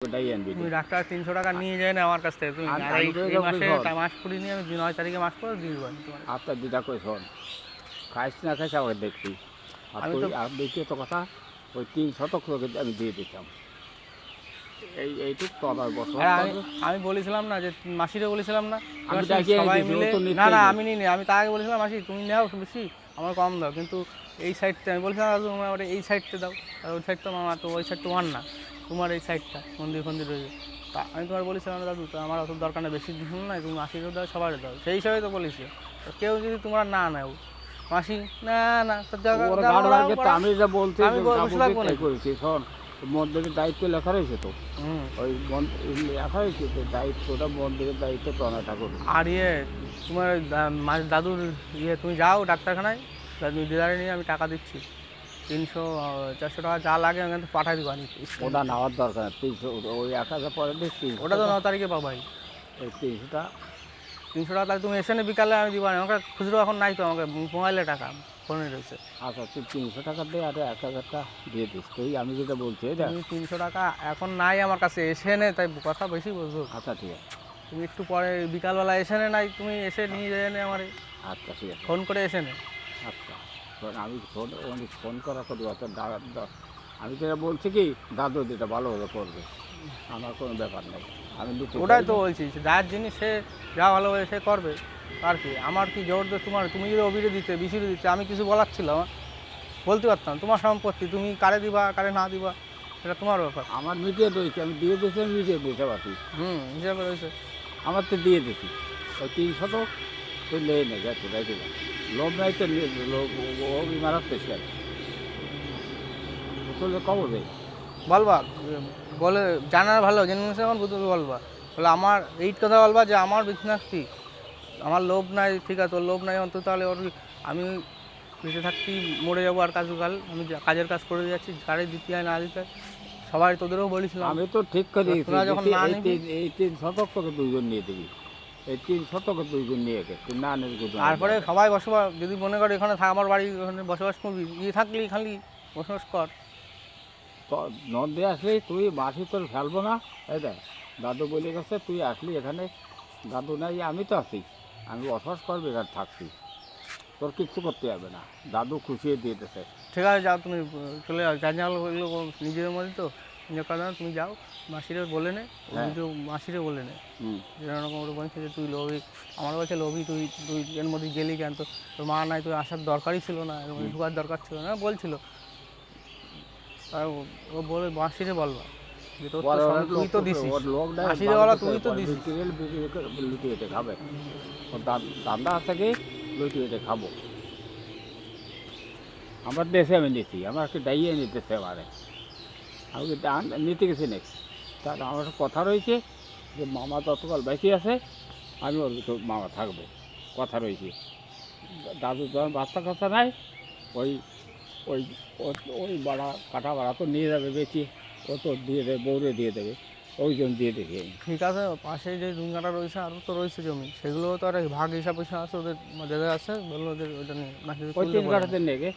ওটাই আনবি। তুমি ডাক্তার 300 টাকা নিয়ে যায় না আমার কাছ থেকে, তুমি আর এই মাসে মাস পুরি নিয়ে আমি 9 তারিখে মাস পরে দিয়ে দেবো তোমার। আপনার দিদা কই শোন, খাইস না খাইস আবার দেখবি। আর আমি তুই তো আর দ্বিতীয়ত কথা, ওই 3 শতক তোকে আমি দিয়ে দিতাম। এইটুক তো আমার বছর। আমি বলেছিলাম না যে মাসিরে বলেছিলাম না আমি সবাই মিলে, না না আমি নিই, আমি তার আগে বলেছিলাম মাসি তুমি নাও বেশি আমার কম দাও, কিন্তু এই সাইডটা আমি বলেছিলাম তোমার এই সাইডটা দাও, আর ওই সাইডটা আমার, তো ওই সাইড তোমার না, তোমার এই সাইডটা মন্দির ফন্দির রয়েছে। তা আমি তোমার বলেছিলাম দাদু তো আমার অত দরকার নেই, বেশি দিন না, তুমি মাসিরও দাও সবার দাও, সেই হিসাবে তো বলেছি। কেউ যদি তোমরা না নেও মাসি না না আমি যা বলছি করেছি শোন, মন্দিরের দায়িত্ব লেখা রয়েছে তো, ওই লেখা রয়েছে তো দায়িত্বটা, মন্দিরের দায়িত্ব প্রণয় ঠাকুর। আর তোমার দাদুর তুমি যাও ডাক্তারখানায়, দাদু দিদারে নিয়ে আমি টাকা দিচ্ছি, 300-400 টাকা যা লাগে আমি কিন্তু পাঠাই দেবো। ওটা নেওয়ার দরকার 300, ওই 1000 পরে দিচ্ছি, ওটা তো 9 তারিখে পাবাই। ওই 300 টাকা তাহলে তুমি এসে বিকালে আমি দিবা, আমাকে খুচরো এখন নাই তো, আমাকে মোবাইলে টাকা ফোনে রয়েছে। আচ্ছা তুই 300 টাকা দিয়ে আর 1000টা দিয়ে দিস তুই, আমি যেটা বলছি। তুমি 300 টাকা এখন নাই আমার কাছে, এসে নে, তাই কথা বেশি বলছো। আচ্ছা ঠিক আছে, তুমি একটু পরে বিকালবেলা এসে নে, নাই তুমি এসে নিয়ে যায় নে আমার। আচ্ছা ঠিক আছে, ফোন করে এসে নে। আচ্ছা আমি ফোন করা করি অত, আমি যেটা বলছি কি দাদু যেটা ভালোভাবে করবে, আমার কোনো ব্যাপার নেই। আমি ওটাই তো বলছি, যার জিনিস সে যা ভালোভাবে সে করবে, আর কি আমার কি জোর দিয়ে তোমার, তুমি যদি অবিরে দিতে বিশিরে দিতে আমি কিছু বলার ছিল, আমার বলতে পারতাম, তোমার সম্পত্তি তুমি কারে দিবা কারে না দিবা সেটা তোমার ব্যাপার। আমার মিটিয়ে রয়েছে, আমি দিয়ে দিয়েছি, আমি মিটিয়ে দিতে পারছি। হিসাবে রয়েছে আমার তো দিয়ে দিছি, ওই 300 তুই লেই নে যাচ্ছে, দেখি না লোভ নাই তো, মারার পেশে তুলে কবর দেয় বলবা, বলে জানার ভালো জেনে আমার বুঝতে বলবা, বলে আমার এই কথা বলবা যে আমার বিজনেসটি, আমার লোভ নাই, ঠিক আছে তোর লোভ নাই অন্তত, তাহলে ওর আমি বেঁচে থাকতেই মরে যাবো, আর কাল আমি কাজের কাজ করে যাচ্ছি, গাড়ি দিতে হয় না দিতে হয়, সবাই তোদেরও বলেছিলাম। আমি তো ঠিক করে যখন না নিবি এই 3 শতক তোকে 2 জন নিয়ে দিবি, এই 3 শতকে 2 জন নিয়ে গে, তুই না নিবি। তারপরে সবাই বসবাস, যদি মনে করে এখানে আমার বাড়ি ওখানে বসবাস করবি, থাকলি খালি বসবাস কর। নদী আসলে তুই মাসি তোর ফেলবো না, এই দেখ দাদু বলে গেছে তুই আসলি এখানে, দাদু নাই আমি তো আছি, আমি বসবাস করবি এখানে থাকছি, তোর কিচ্ছু করতে হবে না, দাদু খুশিয়ে দিতেছে। ঠিক আছে যাও তুমি চলে যাও, যা নিজের মধ্যে তো নিজের কথা, তুমি যাও মাসিরে বলে নে, কিন্তু মাসিরে বলে নে যেরকম ওরা বলছে যে তুই লোভি, আমার কাছে লোভি, তুই তুই এর মধ্যে গেলি কেন, তো তোর মা নাই, তুই আসার দরকারই ছিল না, এর মধ্যে ঢোকার দরকার ছিল না বলছিল। আর ও বলে মাসিরে বলবা যে তোর তুই তো দিছিস, মাসিরে বলা তুই তো দিছিস, লুটিয়ে খাবে, দান্দা থেকে লুটিয়ে খাবো। আমার দেশে আমি নিচ্ছি, আমার একটা ডাইয়ে নিতেছে, আমারে আমি নিতে গেছি নেই, তার আমার কথা রয়েছে যে মামা ততকাল বেশি আছে, আমি ওর তো মামা থাকবো, কথা রয়েছে। দাদু যখন বাচ্চা কাচ্চা নাই, ওই ওই ওই বাড়া কাটা বাড়া তো নিয়ে যাবে বেশি, ও তো দিয়ে দেবে, বউরে দিয়ে দেবে, ওই জন্য দিয়ে দেখি। ঠিক আছে পাশে যে ডুঙ্গাটা রয়েছে আরও তো রয়েছে জমি, সেগুলো তো আর ভাগ হিসাব আছে, ওদের আছে, বললো ওদের ওটা নিয়ে ওই 3 কাঠাতে নেগে।